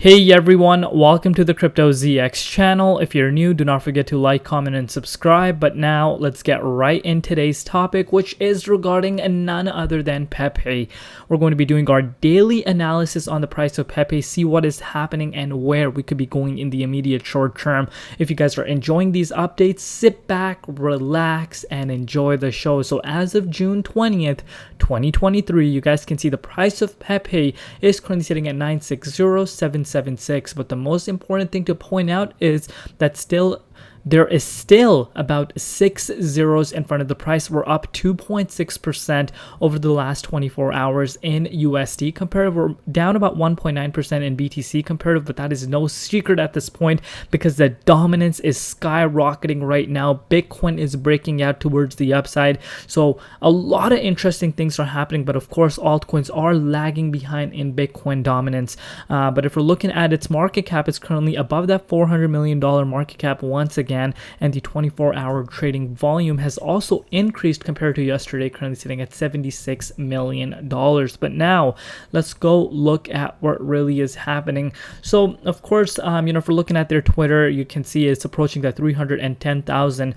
Hey everyone, welcome to the Crypto ZX channel. If you're new, do not forget to like, comment, and subscribe. But now let's get right in today's topic, which is regarding none other than Pepe. We're going to be doing our daily analysis on the price of Pepe, see what is happening and where we could be going in the immediate short term. If you guys are enjoying these updates, sit back, relax, and enjoy the show. So as of June 20th, 2023, you guys can see the price of Pepe is currently sitting at 960.776, but the most important thing to point out is that there is still about 6 zeros in front of the price. We're up 2.6% over the last 24 hours in USD comparative. We're down about 1.9% in BTC comparative, but that is no secret at this point because the dominance is skyrocketing right now. Bitcoin is breaking out towards the upside. So a lot of interesting things are happening, but of course altcoins are lagging behind in Bitcoin dominance. But if we're looking at its market cap, it's currently above that $400 million market cap once again. And the 24-hour trading volume has also increased compared to yesterday, currently sitting at $76 million. But now let's go look at what really is happening. So of course, if we're looking at their Twitter, you can see it's approaching that 310,000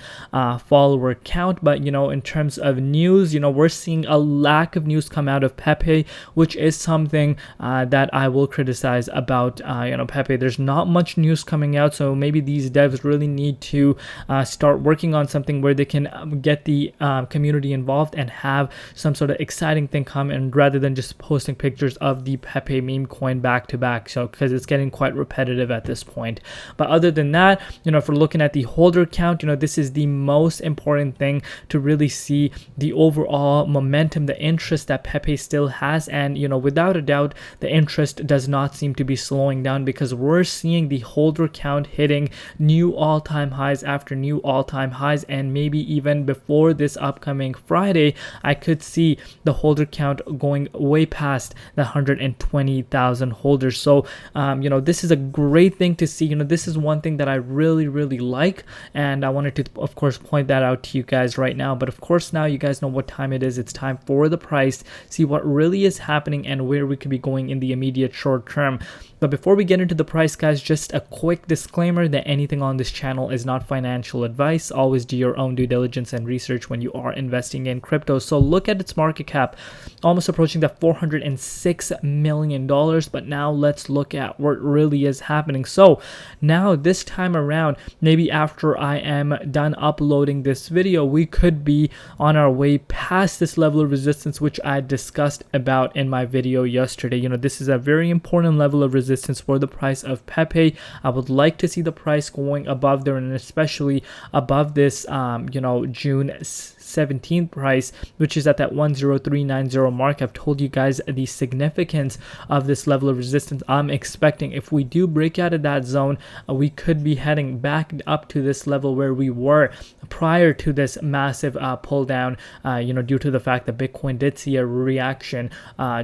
follower count. But in terms of news, we're seeing a lack of news come out of Pepe, which is something that I will criticize about Pepe. There's not much news coming out, so maybe these devs really need to start working on something where they can get the community involved and have some sort of exciting thing come in rather than just posting pictures of the Pepe meme coin back to back, so because it's getting quite repetitive at this point. But other than that, if we're looking at the holder count, this is the most important thing to really see the overall momentum, the interest that Pepe still has. And without a doubt, the interest does not seem to be slowing down because we're seeing the holder count hitting new all-time highs after new all-time highs, and maybe even before this upcoming Friday, I could see the holder count going way past the 120,000 holders. So this is a great thing to see. This is one thing that I really like, and I wanted to of course point that out to you guys right now. But of course now you guys know what time it is. It's time for the price, see what really is happening and where we could be going in the immediate short term. But before we get into the price, guys, just a quick disclaimer that anything on this channel is not financial advice. Always do your own due diligence and research when you are investing in crypto. So look at its market cap, almost approaching that $406 million. But now let's look at what really is happening. So now this time around, maybe after I am done uploading this video, we could be on our way past this level of resistance, which I discussed about in my video yesterday. This is a very important level of resistance for the price of Pepe. I would like to see the price going above there, and especially above this June 17th price, which is at that 10390 mark. I've told you guys the significance of this level of resistance. I'm expecting if we do break out of that zone, we could be heading back up to this level where we were prior to this massive pull down, due to the fact that Bitcoin did see a reaction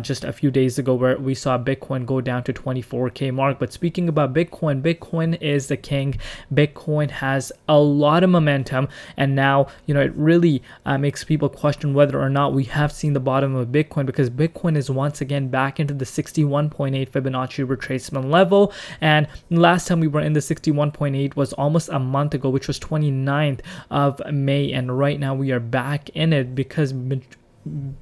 just a few days ago where we saw Bitcoin go down to 24k mark. But speaking about Bitcoin is the king. Bitcoin has a lot of momentum, and now it really makes people question whether or not we have seen the bottom of Bitcoin, because Bitcoin is once again back into the 61.8 Fibonacci retracement level. And last time we were in the 61.8 was almost a month ago, which was 29th of May, and right now we are back in it because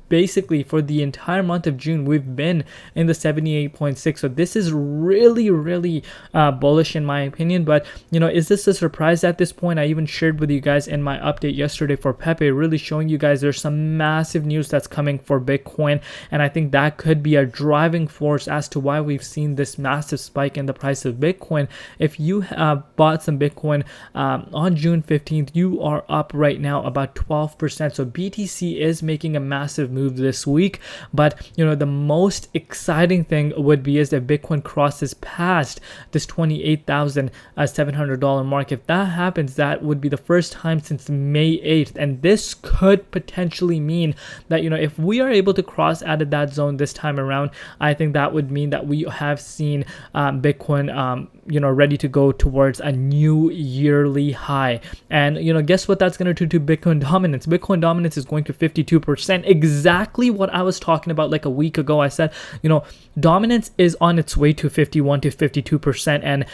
basically for the entire month of June we've been in the 78.6. so this is really bullish in my opinion. But is this a surprise at this point? I even shared with you guys in my update yesterday for Pepe, really showing you guys there's some massive news that's coming for Bitcoin, and I think that could be a driving force as to why we've seen this massive spike in the price of Bitcoin. If you have bought some Bitcoin on June 15th, you are up right now about 12%. so BTC is making a massive move this week. But the most exciting thing would be is that Bitcoin crosses past this $28,700 mark. If that happens, that would be the first time since May 8th, and this could potentially mean that if we are able to cross out of that zone this time around, I think that would mean that we have seen Bitcoin ready to go towards a new yearly high. And guess what that's going to do to Bitcoin dominance? Bitcoin dominance is going to 52%. 52%, exactly what I was talking about like a week ago. I said, dominance is on its way to 51 to 52%, and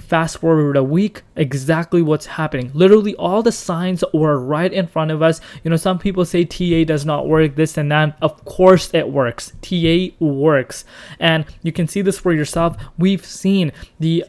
fast forward a week, exactly what's happening. Literally all the signs were right in front of us. Some people say TA does not work, this and that. Of course it works. TA works, and you can see this for yourself. We've seen the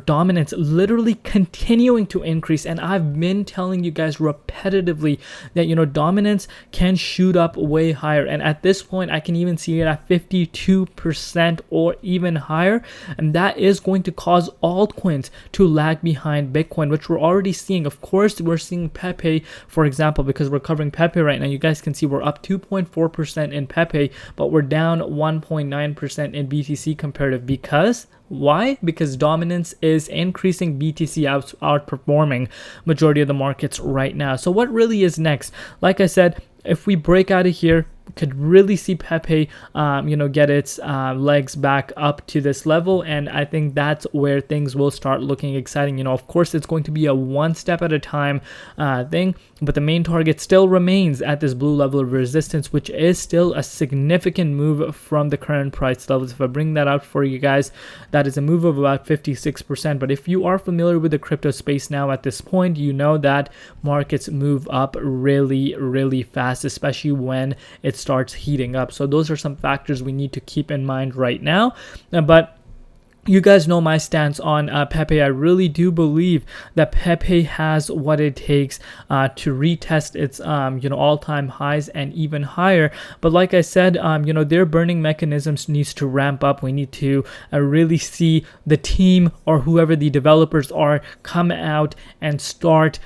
dominance literally continuing to increase, and I've been telling you guys repetitively that dominance can shoot up way higher, and at this point I can even see it at 52% or even higher, and that is going to cause altcoins to lag behind Bitcoin, which we're already seeing. Of course, we're seeing Pepe, for example, because we're covering Pepe right now. You guys can see we're up 2.4% in Pepe, but we're down 1.9% in BTC comparative. Because why? Because dominance is increasing, BTC outperforming majority of the markets right now. So what really is next? Like I said, if we break out of here, could really see Pepe get its legs back up to this level, and I think that's where things will start looking exciting. Of course it's going to be a one step at a time thing, but the main target still remains at this blue level of resistance, which is still a significant move from the current price levels. If I bring that out for you guys, that is a move of about 56%. But if you are familiar with the crypto space now at this point, you know that markets move up really fast, especially when it starts heating up. So those are some factors we need to keep in mind right now. But you guys know my stance on Pepe. I really do believe that Pepe has what it takes to retest its all-time highs and even higher. But like I said, their burning mechanisms needs to ramp up. We need to really see the team or whoever the developers are come out and start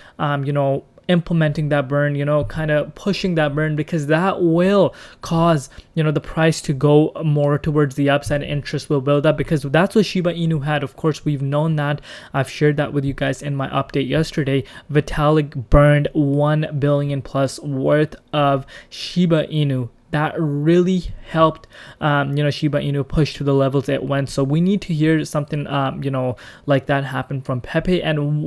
implementing that burn, kind of pushing that burn, because that will cause the price to go more towards the upside. Interest will build up, because that's what Shiba Inu had. Of course, we've known that. I've shared that with you guys in my update yesterday. Vitalik burned 1 billion plus worth of Shiba Inu. That really helped Shiba Inu push to the levels it went. So we need to hear something like that happen from Pepe. And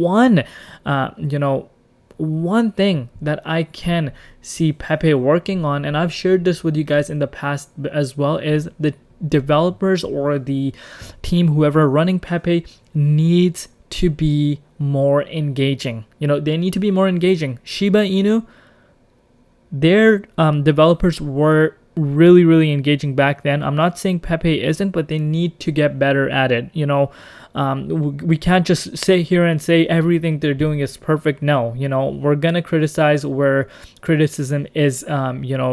one thing that I can see Pepe working on, and I've shared this with you guys in the past as well, is the developers or the team, whoever running Pepe, needs to be more engaging. They need to be more engaging. Shiba Inu, their developers were really engaging back then. I'm not saying Pepe isn't, but they need to get better at it. We can't just sit here and say everything they're doing is perfect. No, we're gonna criticize where criticism is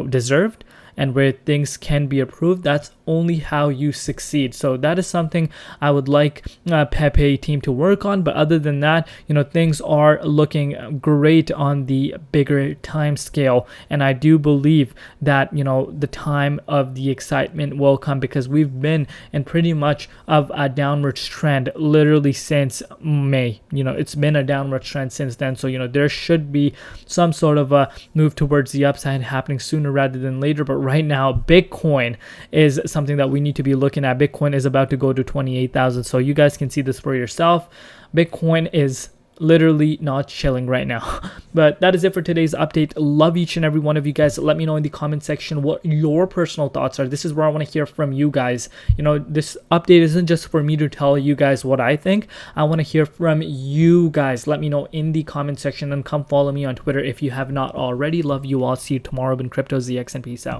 deserved, and where things can be approved. That's only how you succeed. So that is something I would like Pepe team to work on. But other than that, things are looking great on the bigger time scale, and I do believe that the time of the excitement will come, because we've been in pretty much of a downward trend literally since May. It's been a downward trend since then. So there should be some sort of a move towards the upside happening sooner rather than later. But right now, Bitcoin is something that we need to be looking at. Bitcoin is about to go to 28,000. So you guys can see this for yourself. Bitcoin is literally not chilling right now. But that is it for today's update. Love each and every one of you guys. Let me know in the comment section what your personal thoughts are. This is where I want to hear from you guys. This update isn't just for me to tell you guys what I think. I want to hear from you guys. Let me know in the comment section, and come follow me on Twitter if you have not already. Love you all. See you tomorrow. Been Crypto ZX, and peace out.